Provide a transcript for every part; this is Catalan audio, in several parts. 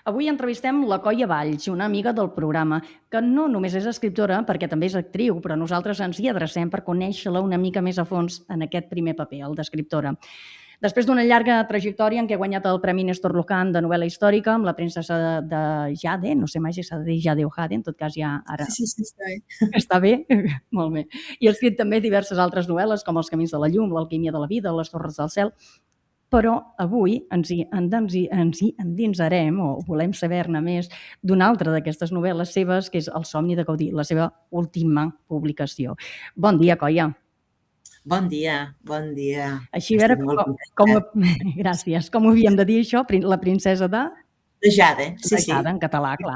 Avui entrevistem la Coia Valls, una amiga del programa, que no només és escriptora, perquè també és actriu, però nosaltres ens hi adrecem per conèixer-la una mica més a fons en aquest primer paper, el d'escriptora. Després d'una llarga trajectòria en què ha guanyat el Premi Néstor Luján de novel·la històrica amb la princesa de Jade, no sé mai si s'ha de dir Jade o Jade, en tot cas ja ara Sí, està bé. està bé, molt bé. I ha escrit també diverses altres novel·les, com Els camins de la llum, L'alquímia de la vida, Les torres del cel, però avui ens hi endinsarem, o volem saber-ne més, d'una altra d'aquestes novel·les seves, que és El somni de Gaudí, la seva última publicació. Bon dia, Coia. Bon dia, bon dia. Així, a veure, Estic molt contenta. gràcies. Com ho havíem de dir, això? La princesa de... De Jade, sí, De sí. Jade, en català, clar.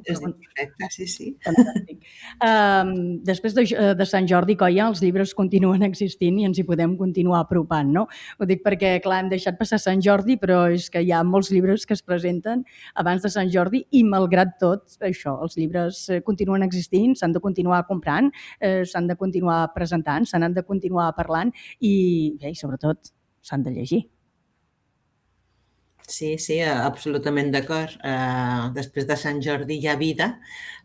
És perfecte, sí, sí. Fantàstic. Després de Sant Jordi, Coia, els llibres continuen existint i ens hi podem continuar apropant, no? Ho dic perquè, clar, hem deixat passar Sant Jordi, però és que hi ha molts llibres que es presenten abans de Sant Jordi i, malgrat tot, això, els llibres continuen existint, s'han de continuar comprant, s'han de continuar presentant, se n'han de continuar parlant i, bé, i sobretot, s'han de llegir. Sí, sí, absolutament d'acord. Després de Sant Jordi hi ha vida.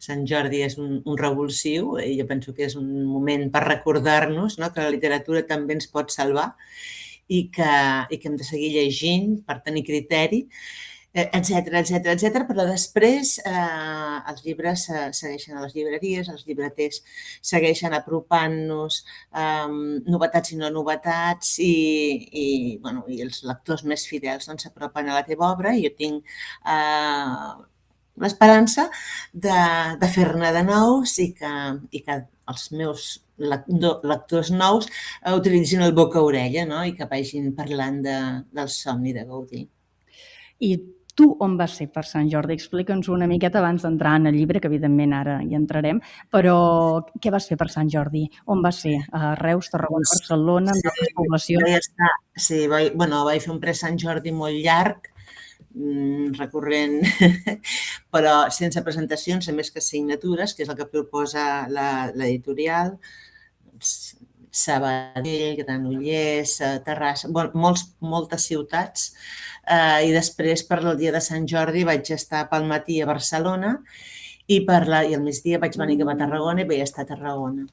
Sant Jordi és un revulsiu i jo penso que és un moment per recordar-nos, no?, que la literatura també ens pot salvar i que hem de seguir llegint per tenir criteri, etcètera, però després els llibres segueixen a les llibreries, els llibreters segueixen apropant-nos novetats i no novetats i els lectors més fidels s'apropen a la teva obra i jo tinc l'esperança de fer-ne de nous i que els meus lectors nous utilitzin el boca-orella, no?, i que vagin parlant del somni de Gaudí. I tu on vas ser per Sant Jordi? Explica'ns una miqueta abans d'entrar en el llibre, que evidentment ara hi entrarem, però què vas fer per Sant Jordi? On vas ser? A Reus, Tarragona, Barcelona, en altres poblacions? Sí, vaig fer un pre-Sant Jordi molt llarg, recorrent, però sense presentacions, a més que signatures, que és el que proposa l'editorial, Sabadell, Granollers, Terrassa, moltes ciutats, i després per el dia de Sant Jordi vaig estar pel matí a Barcelona i al migdia vaig venir cap a Tarragona i vaig estar a Tarragona.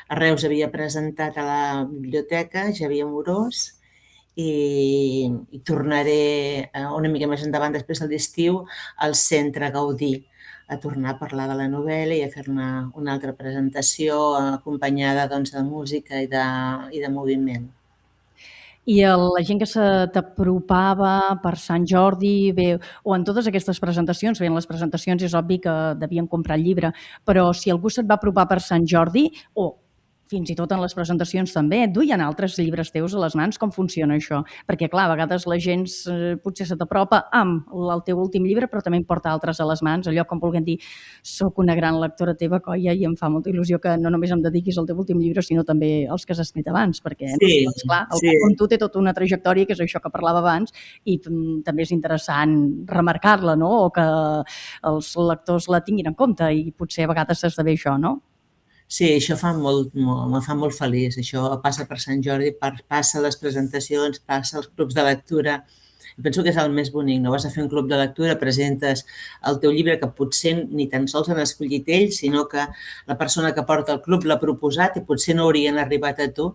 A Reus havia presentat a la biblioteca Xavier Amorós i tornaré una mica més endavant, després de l'estiu, al Centre Gaudí, a tornar a parlar de la novel·la i a fer-ne una altra presentació acompanyada de música i de moviment. I la gent que se t'apropava per Sant Jordi, bé, o en totes aquestes presentacions, bé, en les presentacions és obvi que devien comprar el llibre, però si algú se't va apropar per Sant Jordi, o fins i tot en les presentacions també, duien altres llibres teus a les mans? Com funciona això? Perquè, clar, a vegades la gent potser se t'apropa amb el teu últim llibre, però també en porta altres a les mans, allò com volguem dir, soc una gran lectora teva, Coia, i em fa molta il·lusió que no només em dediquis al teu últim llibre, sinó també als que has escrit abans, perquè, doncs, clar, el com tu té tota una trajectòria, que és això que parlava abans, i també és interessant remarcar-la, no?, o que els lectors la tinguin en compte, i potser a vegades s'esdevé això, no? Sí, això me fa molt feliç. Això passa per Sant Jordi, passa a les presentacions, passa als clubs de lectura. Penso que és el més bonic, no? Vas a fer un club de lectura, presentes el teu llibre, que potser ni tan sols han escollit ells, sinó que la persona que porta el club l'ha proposat i potser no haurien arribat a tu,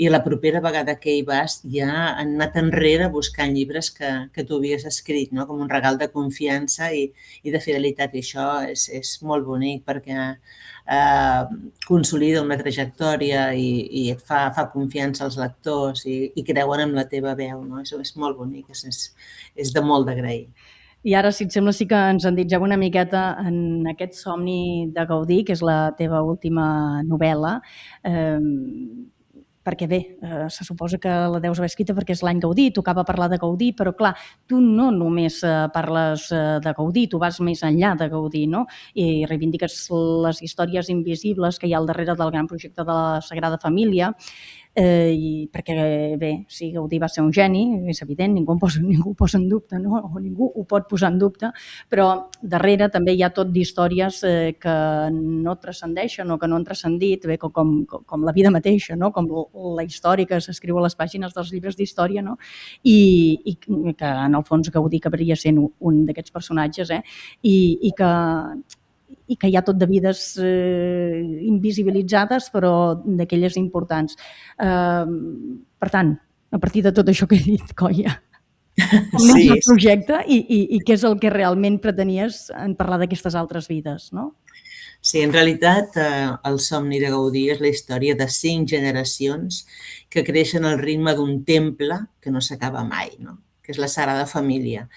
i la propera vegada que hi vas ja han anat enrere buscant llibres que tu havies escrit, no?, com un regal de confiança i de fidelitat, i això és molt bonic perquè consolida una trajectòria i et fa confiança als lectors i creuen en la teva veu, no? Això és molt bonic, és de molt d'agrair. I ara, si et sembla, sí que ens endinsem una miqueta en aquest somni de Gaudí, que és la teva última novel·la, perquè bé, se suposa que la deus haver escrita perquè és l'any Gaudí, tocava parlar de Gaudí, però clar, tu no només parles de Gaudí, tu vas més enllà de Gaudí, no? I reivindiques les històries invisibles que hi ha al darrere del gran projecte de la Sagrada Família. perquè, bé, sí, Gaudí va ser un geni, és evident, ningú ho posa en dubte, no? O ningú ho pot posar en dubte, però darrere també hi ha tot d'històries que no transcendeixen o que no han transcendit, bé, com la vida mateixa, no? Com la història que s'escriu a les pàgines dels llibres d'història, no? I que en el fons Gaudí acabaria sent un d'aquests personatges, i que hi ha tot de vides invisibilitzades, però d'aquelles importants. Per tant, a partir de tot això que he dit, Coia, com neix el projecte i què és el que realment pretenies en parlar d'aquestes altres vides, no? Sí, en realitat el somni de Gaudí és la història de 5 generacions que creixen al ritme d'un temple que no s'acaba mai, no? Que és la Sagrada Família.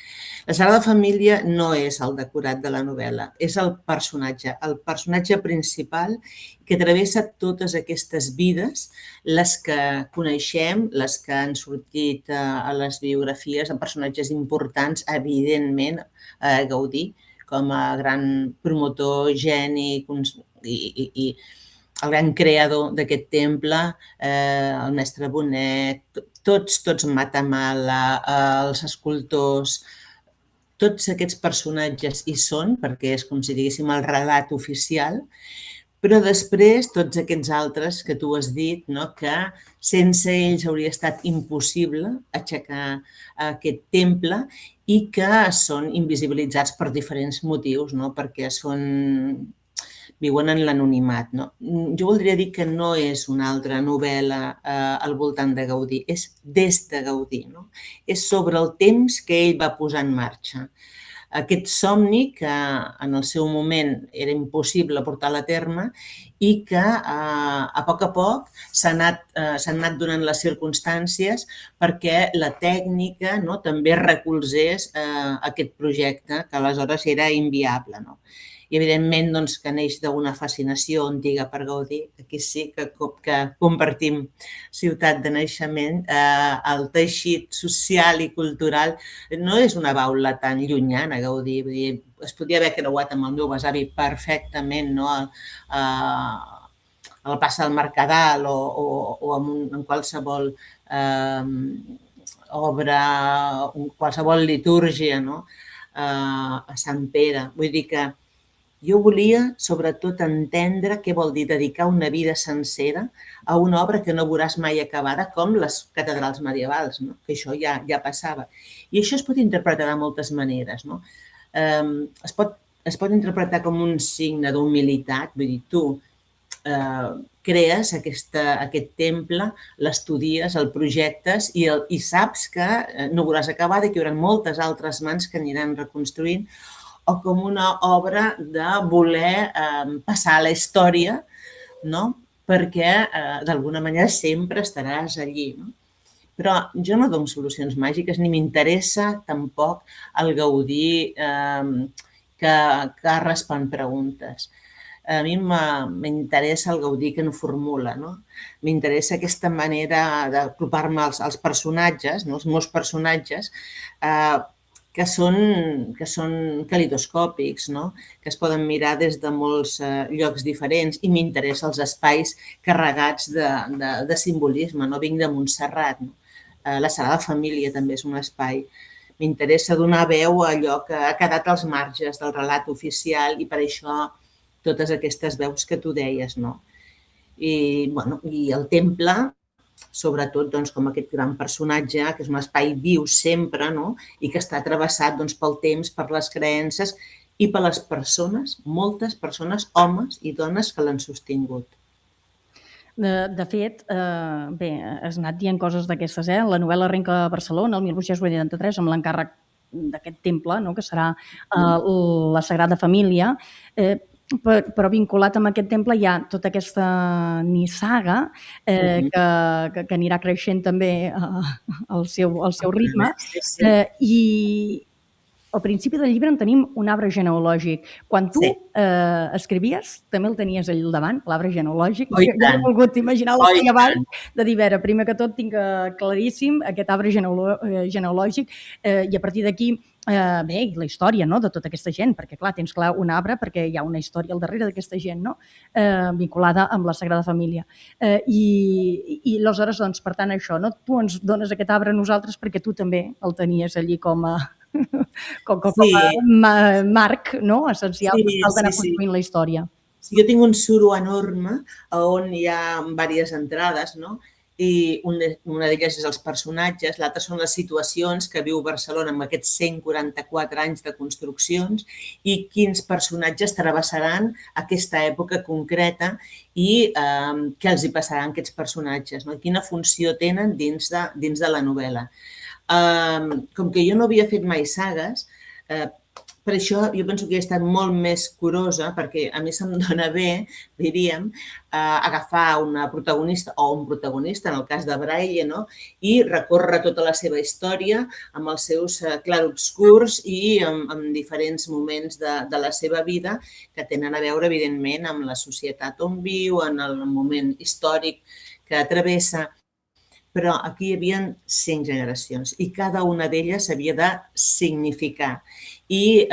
La Sagrada Família no és el decorat de la novel·la, és el personatge principal que travessa totes aquestes vides, les que coneixem, les que han sortit a les biografies de personatges importants, evidentment, Gaudí, com a gran promotor, geni i el gran creador d'aquest temple, el mestre Bonet, tots Matamala, els escultors, tots aquests personatges hi són, perquè és com si diguéssim el relat oficial, però després tots aquests altres que tu has dit, no? Que sense ells hauria estat impossible aixecar aquest temple i que són invisibilitzats per diferents motius, no? Perquè viuen en l'anonimat. No? Jo voldria dir que no és una altra novel·la al voltant de Gaudí, és des de Gaudí. No? És sobre el temps que ell va posar en marxa. Aquest somni que en el seu moment era impossible portar a terme i que a poc s'han anat donant les circumstàncies perquè la tècnica, no, també recolzés aquest projecte que aleshores era inviable. No? I evidentment doncs, que neix d'una fascinació antiga per Gaudí. Aquí sí que compartim ciutat de naixement, el teixit social i cultural no és una baula tan llunyana, Gaudí. Vull dir, es podia haver creuat amb el meu besavi perfectament, no? Al Passa del Mercadal o en qualsevol obra, qualsevol litúrgia, no? A Sant Pere. Vull dir que jo volia, sobretot, entendre què vol dir dedicar una vida sencera a una obra que no veuràs mai acabada, com les catedrals medievals, no? Que això ja passava. I això es pot interpretar de moltes maneres. No? Es pot interpretar com un signe d'humilitat, vull dir, tu crees aquest temple, l'estudies, el projectes i saps que no veuràs acabada i que hi haurà moltes altres mans que aniran reconstruint, o com una obra de voler passar a la història, no? Perquè d'alguna manera sempre estaràs allí. No? Però jo no dono solucions màgiques ni m'interessa tampoc el Gaudí que respon preguntes. A mi m'interessa el Gaudí que en formula. No? M'interessa aquesta manera d'apropar-me als personatges, no? Els meus personatges, que són calidoscòpics, no? Que es poden mirar des de molts llocs diferents i m'interessa els espais carregats de simbolisme. No? Vinc de Montserrat. No? La Sagrada Família també és un espai. M'interessa donar veu a allò que ha quedat als marges del relat oficial i per això totes aquestes veus que tu deies. No? I el temple, sobretot doncs, com aquest gran personatge, que és un espai viu sempre, no? I que està travessat doncs, pel temps, per les creences i per les persones, moltes persones, homes i dones que l'han sostingut. De fet, bé, has anat dient coses d'aquestes, La novel·la arrenca a Barcelona, el 1883, amb l'encàrrec d'aquest temple, no? Que serà la Sagrada Família, però vinculat amb aquest temple hi ha tota aquesta nissaga que anirà creixent també al seu ritme, i al principi del llibre en tenim un arbre genealògic. Quan tu escrivies, també el tenies allà al davant, l'arbre genealògic. Jo he volgut imaginar la feia avall de dir, a veure, primer que tot tinc claríssim aquest arbre genealògic i a partir d'aquí bé, i la història, no?, de tota aquesta gent, perquè clar, tens clar un arbre perquè hi ha una història al darrere d'aquesta gent, no?, vinculada amb la Sagrada Família. I aleshores, doncs, per tant, això, no?, tu ens dones aquest arbre a nosaltres perquè tu també el tenies allí com a Sí, marc, no?, essencial per sí, tal sí, d'anar sí. construint la història. Sí, jo tinc un suro enorme on hi ha diverses entrades, no? I una d'elles és els personatges, l'altra són les situacions que viu Barcelona amb aquests 144 anys de construccions i quins personatges travessaran aquesta època concreta i què els hi passaran a aquests personatges, no? Quina funció tenen dins de la novel·la. Com que jo no havia fet mai sagues, per això jo penso que he estat molt més curosa, perquè a mi se'm dona bé, diríem, agafar una protagonista o un protagonista, en el cas de Braille, no? I recórrer tota la seva història amb els seus clarobscurs i amb diferents moments de la seva vida que tenen a veure, evidentment, amb la societat on viu, en el moment històric que travessa. Però aquí hi havia 5 generacions i cada una d'elles havia de significar. I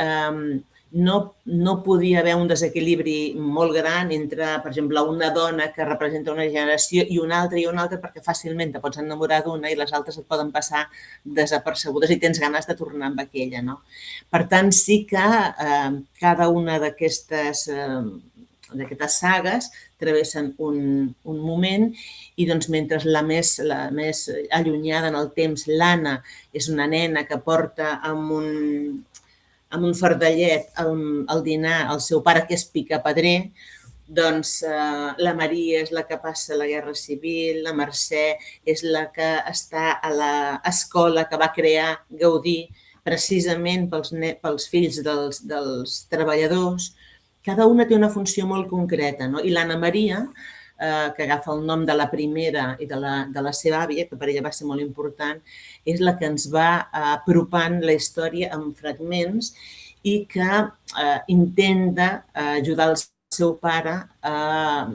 no podia haver un desequilibri molt gran entre, per exemple, una dona que representa una generació i una altra, perquè fàcilment te pots enamorar d'una i les altres et poden passar desapercebudes i tens ganes de tornar amb aquella, no? Per tant, sí que cada una d'aquestes sagues travessen un moment i doncs mentre la més allunyada en el temps, l'Anna, és una nena que porta amb un fardallet al dinar el seu pare, que és picapedrer, doncs la Maria és la que passa la Guerra Civil, la Mercè és la que està a l'escola que va crear Gaudí precisament pels fills dels treballadors. Cada una té una funció molt concreta, no? I l'Anna Maria, que agafa el nom de la primera i de la seva àvia, que per ella va ser molt important, és la que ens va apropant la història en fragments i que intenta ajudar el seu pare a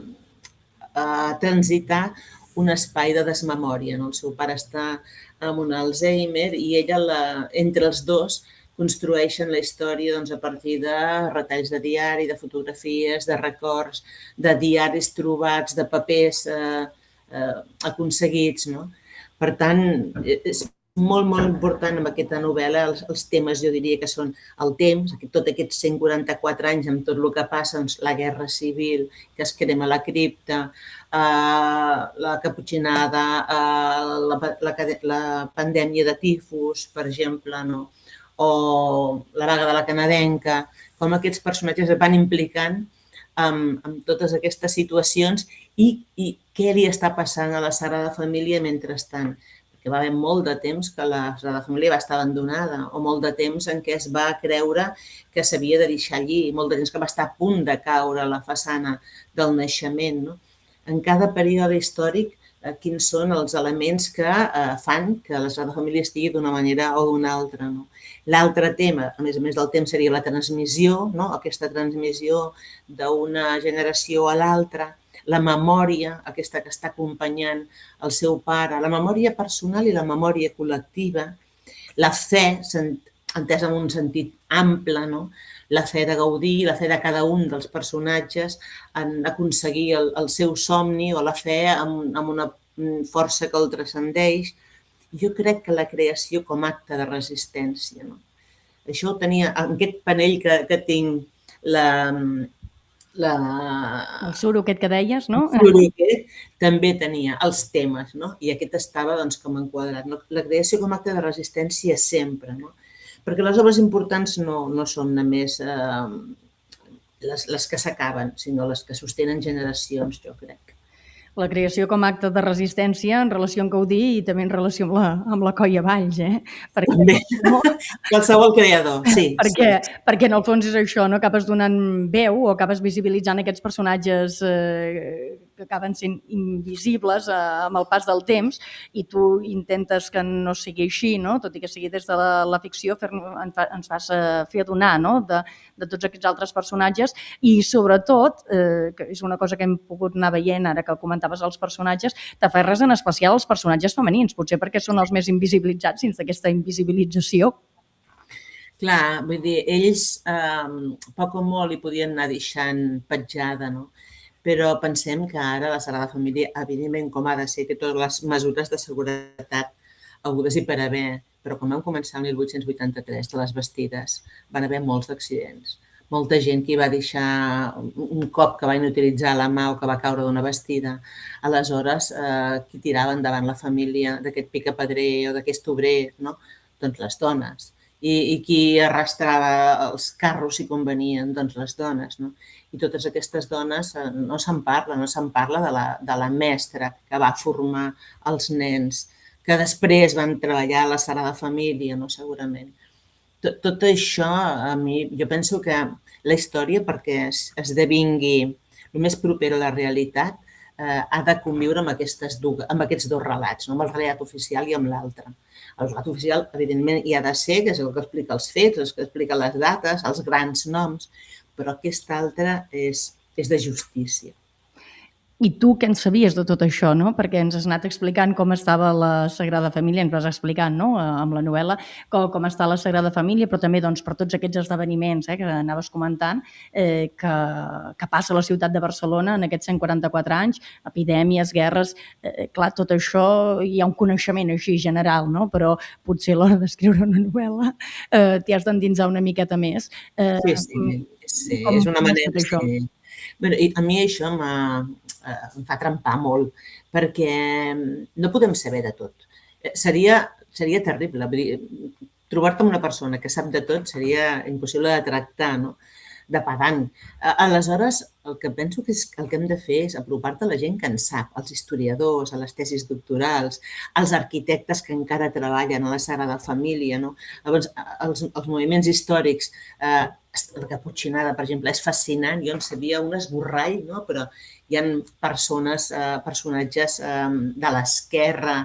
transitar un espai de desmemòria. El seu pare està amb un Alzheimer i ella, entre els dos, construeixen la història a partir de retalls de diari, de fotografies, de records, de diaris trobats, de papers aconseguits. Per tant, és molt, molt important amb aquesta novel·la els temes, jo diria que són el temps, tot aquests 144 anys amb tot el que passa, la Guerra Civil, que es crema la cripta, la caputxinada, la pandèmia de tifus, per exemple, no? O la vaga de la canadenca, com aquests personatges es van implicant en totes aquestes situacions i què li està passant a la Sagrada Família mentrestant. Perquè va haver molt de temps que la Sagrada Família va estar abandonada o molt de temps en què es va creure que s'havia de deixar allí, molt de temps que va estar a punt de caure la façana del naixement. No? En cada període històric quins són els elements que fan que la Sagrada Família estigui d'una manera o d'una altra. No? L'altre tema, a més del temps, seria la transmissió, no? Aquesta transmissió d'una generació a l'altra, la memòria, aquesta que està acompanyant el seu pare, la memòria personal i la memòria col·lectiva, la fe, entesa en un sentit ample, no? La fe de Gaudí, la fe de cada un dels personatges en aconseguir el seu somni o la fe en una força que el transcendeix. Jo crec que la creació com a acte de resistència. No? Això ho tenia, en aquest panell que tinc, el suro aquest que deies, no? El suro aquest també tenia els temes, no? I aquest estava com enquadrat. No? La creació com a acte de resistència sempre, no? Perquè les obres importants no són només les que s'acaben, sinó les que sostenen generacions, jo crec. La creació com a acte de resistència en relació amb Gaudí i també en relació amb la Colla Valls, Perquè, també, qualsevol creador, sí. Perquè en el fons és això, no? Acabes donant veu o acabes visibilitzant aquests personatges que acaben sent invisibles amb el pas del temps i tu intentes que no sigui així, no? Tot i que sigui des de la ficció ens fas fer adonar, no? De tots aquests altres personatges i sobretot, que és una cosa que hem pogut anar veient ara que comentaves els personatges, t'aferres en especial als personatges femenins, potser perquè són els més invisibilitzats dins d'aquesta invisibilització. Clar, vull dir, ells poc o molt hi podien anar deixant petjada, no? Però pensem que ara la Sagrada Família, evidentment, com ha de ser, té totes les mesures de seguretat hagudes i per haver, però quan vam començar el 1883 de les bastides, van haver molts d'accidents. Molta gent que hi va deixar un cop que va inutilitzar la mà o que va caure d'una bastida. Aleshores, qui tirava endavant la família d'aquest picapedrer o d'aquest obrer, no? Doncs les dones. I qui arrastrava els carros si convenien, doncs les dones, no? I totes aquestes dones no se'n parla, no se'n parla de la mestra que va formar els nens, que després van treballar a la Sagrada Família, no? Segurament. Tot això, a mi, jo penso que la història, perquè esdevingui el més proper a la realitat, ha de conviure amb aquests dos relats, no? Amb el relat oficial i amb l'altre. El relat oficial, evidentment, hi ha de ser, que és el que explica els fets, el que explica les dates, els grans noms, però aquest altre és de justícia. I tu què en sabies de tot això, no? Perquè ens has anat explicant com estava la Sagrada Família, ens vas explicant, no?, amb la novel·la, com està la Sagrada Família, però també doncs, per tots aquests esdeveniments que anaves comentant, que passa a la ciutat de Barcelona en aquests 144 anys, epidèmies, guerres, clar, tot això hi ha un coneixement així general, no? Però potser a l'hora d'escriure una novel·la t'hi has d'endinsar una miqueta més. Sí, Com és una ha manera, estat això? sí. Bé, a mi això em fa trempar molt, perquè no podem saber de tot. Seria terrible. Vull dir, trobar-te amb una persona que sap de tot seria impossible de tractar, no? De pedant. Aleshores, el que penso que el que hem de fer és apropar-te a la gent que en sap, als historiadors, a les tesis doctorals, als arquitectes que encara treballen a la Sagrada Família, no? Llavors, els moviments històrics, la Caputxinada, per exemple, és fascinant. Jo en sabia un esborrall, no? Però hi ha personatges de l'esquerra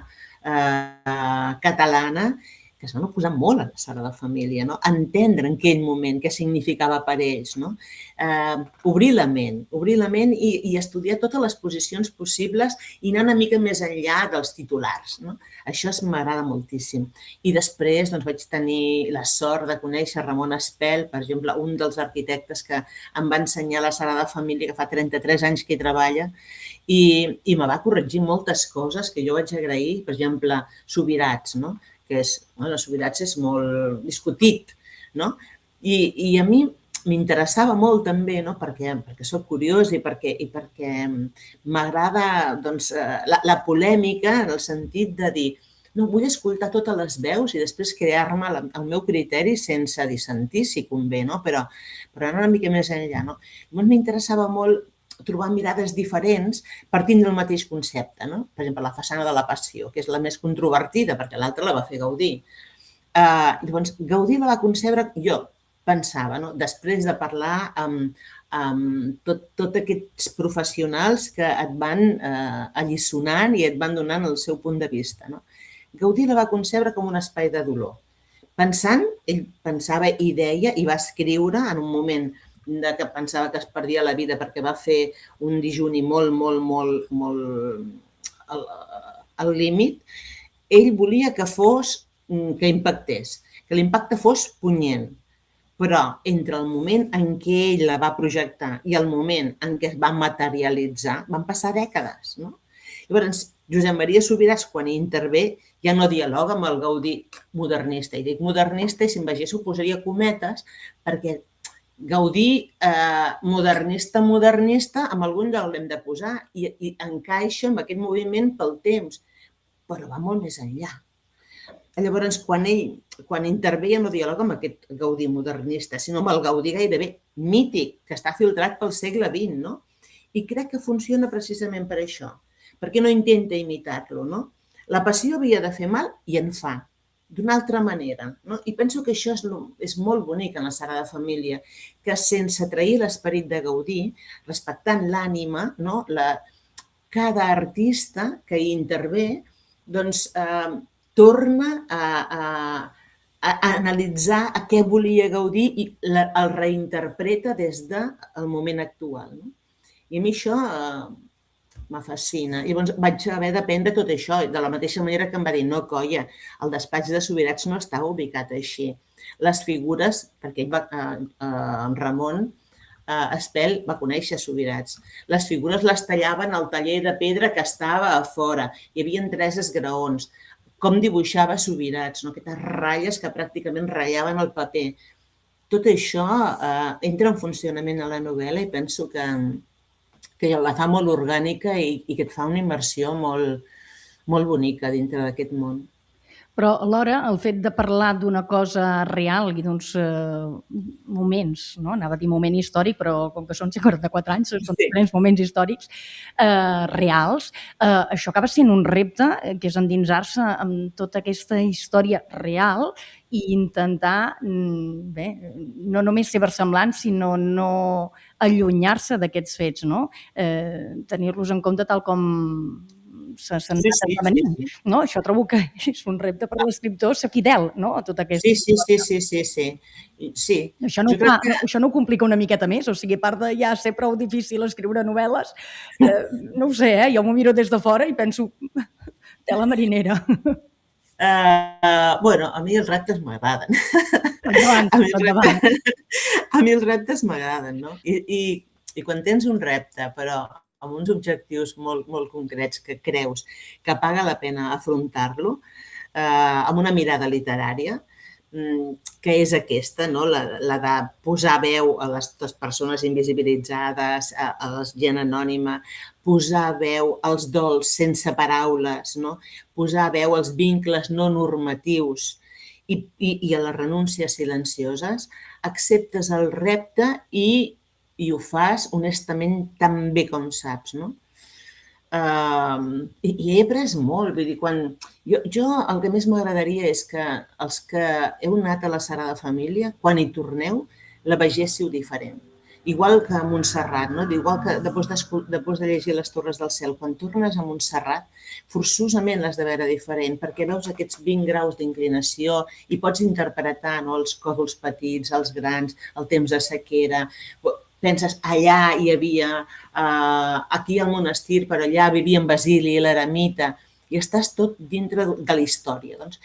catalana que es van oposar molt a la Sagrada Família, no? Entendre en aquell moment què significava per ells, no? Obrir la ment i estudiar totes les posicions possibles i anar una mica més enllà dels titulars, no? Això m'agrada moltíssim. I després doncs, vaig tenir la sort de conèixer Ramon Espel, per exemple, un dels arquitectes que em va ensenyar la Sagrada Família, que fa 33 anys que hi treballa, i me va corregir moltes coses que jo vaig agrair, per exemple, Subirats, no? Que Subirats és molt discutit, no? I a mi m'interessava molt també, no? Perquè soc curiós i perquè m'agrada doncs, la polèmica en el sentit de dir no, vull escoltar totes les veus i després crear-me el meu criteri sense dissentir, si convé, no? Però anar una mica més enllà, no? Llavors m'interessava molt trobar mirades diferents partint del mateix concepte, no? Per exemple, la façana de la Passió, que és la més controvertida, perquè l'altra la va fer Gaudí. Llavors, Gaudí la va concebre, jo pensava, no? Després de parlar amb tots aquests professionals que et van alliçonant i et van donant el seu punt de vista, no? Gaudí la va concebre com un espai de dolor. Ell pensava i deia i va escriure en un moment que pensava que es perdia la vida perquè va fer un dijuni molt al límit, ell volia que impactés, que l'impacte fos punyent. Però entre el moment en què ell la va projectar i el moment en què es va materialitzar, van passar dècades, no? Llavors, Josep Maria Subirats, quan hi intervé, ja no dialoga amb el Gaudí modernista. I dic modernista i si em veiés ho posaria cometes perquè Gaudí, modernista, en algun lloc l'hem de posar i encaixa amb aquest moviment pel temps, però va molt més enllà. Llavors, quan intervé ja no dialoga amb aquest Gaudí modernista, sinó amb el Gaudí gairebé mític, que està filtrat pel segle XX, no? I crec que funciona precisament per això, perquè no intenta imitar-lo, no? La passió havia de fer mal i en fa, d'una altra manera, no? I penso que això és molt bonic en la Sagrada Família, que sense trair l'esperit de Gaudí, respectant l'ànima, no? Cada artista que hi intervé, doncs, torna a analitzar a què volia Gaudí i el reinterpreta des del moment actual, no? I a mi això me fascina. Llavors vaig haver d'aprendre tot això, de la mateixa manera que em va dir no, colla, el despatx de Subirats no estava ubicat així. les figures, perquè en Ramon Espel va conèixer Subirats. Les figures les tallaven al taller de pedra que estava a fora. Hi havia 3 esgraons. Com dibuixava Subirats, no? Aquestes ratlles que pràcticament ratllaven el paper. Tot això entra en funcionament a la novel·la i penso que la fa molt orgànica i que et fa una immersió molt, molt bonica dintre d'aquest món. Però alhora el fet de parlar d'una cosa real i d'uns moments, no? Anava a dir moment històric, però com que són 54 anys, són diferents moments històrics reals, això acaba sent un repte, que és endinsar-se en tota aquesta història real i intentar, bé, no només ser versemblant, sinó no allunyar-se d'aquests fets, no? Tenir-los en compte tal com s'han anat esdevenint. No? Això trobo que és un repte per l'escriptor ser fidel, no? A tota aquesta història. Sí. Això no ho complica una miqueta més? O sigui, a part de ja ser prou difícil escriure novel·les, no ho sé, jo m'ho miro des de fora i penso, tela marinera. Bueno, a mi els reptes m'agraden. Endavant. A mi els reptes m'agraden, no? I quan tens un repte, però amb uns objectius molt, molt concrets que creus que paga la pena afrontar-lo, amb una mirada literària, que és aquesta, no? La de posar veu a les persones invisibilitzades, a la gent anònima, posar veu als dols sense paraules, no? Posar veu als vincles no normatius i a les renúncies silencioses, acceptes el repte i ho fas honestament tan bé com saps, no? I he après molt, vull dir, jo el que més m'agradaria és que els que heu anat a la Sagrada Família, quan hi torneu, la vegéssiu diferent. Igual que a Montserrat, no? Igual que després de llegir Les Torres del Cel, quan tornes a Montserrat, forçosament l'has de veure diferent, perquè veus aquests 20 graus d'inclinació i pots interpretar, no? Els còdols petits, els grans, el temps de sequera. Penses, allà hi havia, aquí al monestir, però allà vivien Basili i l'eremita, i estàs tot dintre de la història. Doncs,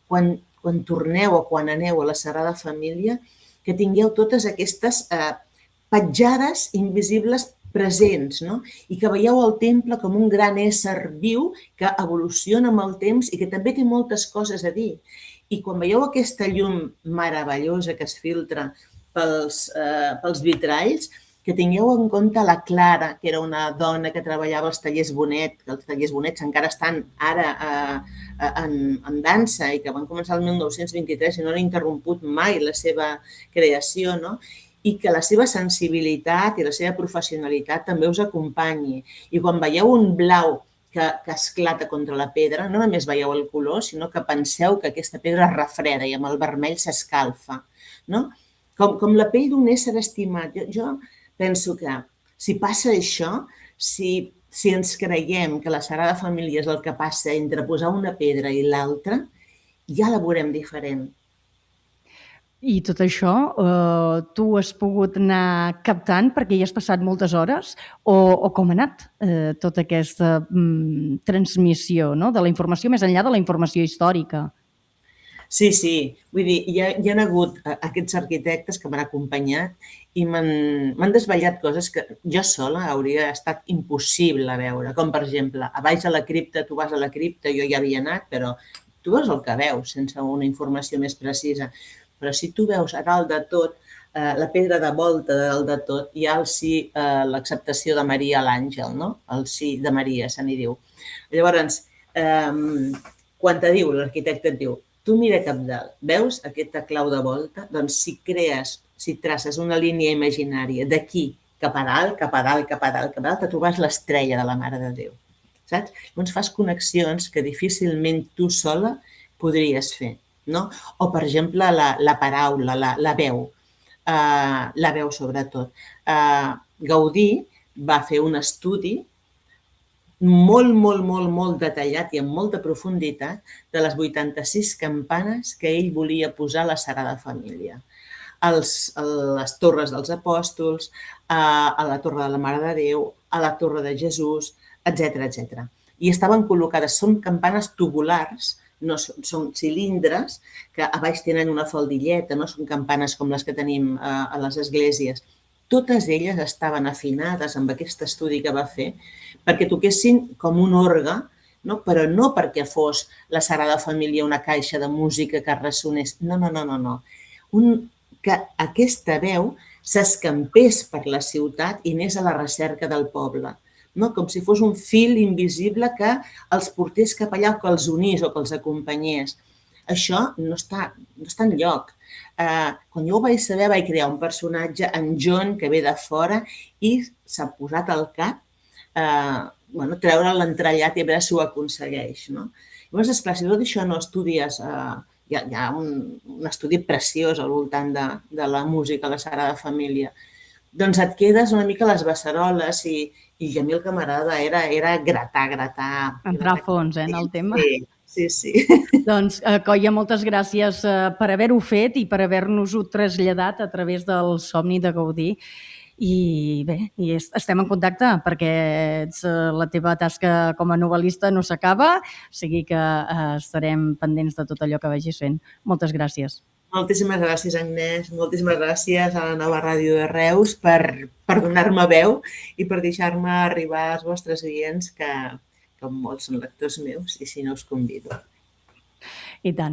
quan torneu o quan aneu a la Sagrada Família, que tingueu totes aquestes petjades invisibles presents, no? I que veieu el temple com un gran ésser viu que evoluciona amb el temps i que també té moltes coses a dir. I quan veieu aquesta llum meravellosa que es filtra pels vitralls, que tingueu en compte la Clara, que era una dona que treballava als tallers Bonet, que els tallers Bonets encara estan ara en dansa i que van començar el 1923 i no han interromput mai la seva creació, no? I que la seva sensibilitat i la seva professionalitat també us acompanyi. I quan veieu un blau que esclata contra la pedra, no només veieu el color, sinó que penseu que aquesta pedra es refreda i amb el vermell s'escalfa, no? Com la pell d'un ésser estimat. Jo penso que si passa això, si ens creiem que la Sagrada Família és el que passa entre posar una pedra i l'altra, ja la veurem diferent. I tot això tu has pogut anar captant perquè hi has passat moltes hores o com ha anat tota aquesta transmissió, no? De la informació més enllà de la informació històrica? Sí. Vull dir, hi ha hagut aquests arquitectes que m'han acompanyat i m'han desvetllat coses que jo sola hauria estat impossible veure. Com, per exemple, a baix a la cripta, tu vas a la cripta, jo ja havia anat, però tu veus el que veus sense una informació més precisa. Però si tu veus a dalt de tot, la pedra de volta de dalt de tot, hi ha el sí, l'acceptació de Maria a l'àngel, no? El sí de Maria, se n'hi diu. Llavors, quan te diu, l'arquitecte et diu, tu mira cap dalt, veus aquesta clau de volta? Doncs si traces una línia imaginària d'aquí cap a dalt, cap a dalt, cap a dalt, cap a dalt, te trobes l'estrella de la Mare de Déu, saps? Llavors fas connexions que difícilment tu sola podries fer, no? O, per exemple, la paraula, la veu sobretot. Gaudí va fer un estudi molt detallat i amb molta profunditat de les 86 campanes que ell volia posar a la Sagrada Família. A les torres dels apòstols, a la torre de la Mare de Déu, a la torre de Jesús, etc. I estaven col·locades, són campanes tubulars no són cilindres que a baix tenen una faldilleta, no són campanes com les que tenim a les esglésies. Totes elles estaven afinades amb aquest estudi que va fer perquè toquessin com un orgue, no? Però no perquè fos la Sagrada Família una caixa de música que ressonés. No, no, no, no, no. Que aquesta veu s'escampés per la ciutat i anés a la recerca del poble, no? Com si fos un fil invisible que els portés cap allà, o que els unís o que els acompanyés. Això no està enlloc. Quan jo ho vaig saber, vaig crear un personatge, en John, que ve de fora i s'ha posat al cap treure l'entrellat i a veure si ho aconsegueix. Llavors, esclar, si tot això no estudies, hi ha un estudi preciós al voltant de la música a la Sagrada Família, doncs et quedes una mica a les beceroles i a mi el que m'agrada era gratar. Entrar a fons en el tema. Sí. Doncs, Coia, moltes gràcies per haver-ho fet i per haver-nos-ho traslladat a través del somni de Gaudí. I bé, estem en contacte perquè la teva tasca com a novel·lista no s'acaba, o sigui que estarem pendents de tot allò que vagis fent. Moltes gràcies. Moltíssimes gràcies, Agnès. Moltíssimes gràcies a la nova ràdio de Reus per donar-me veu i per deixar-me arribar als vostres oients, que molts són lectors meus, i si no us convido. I tant.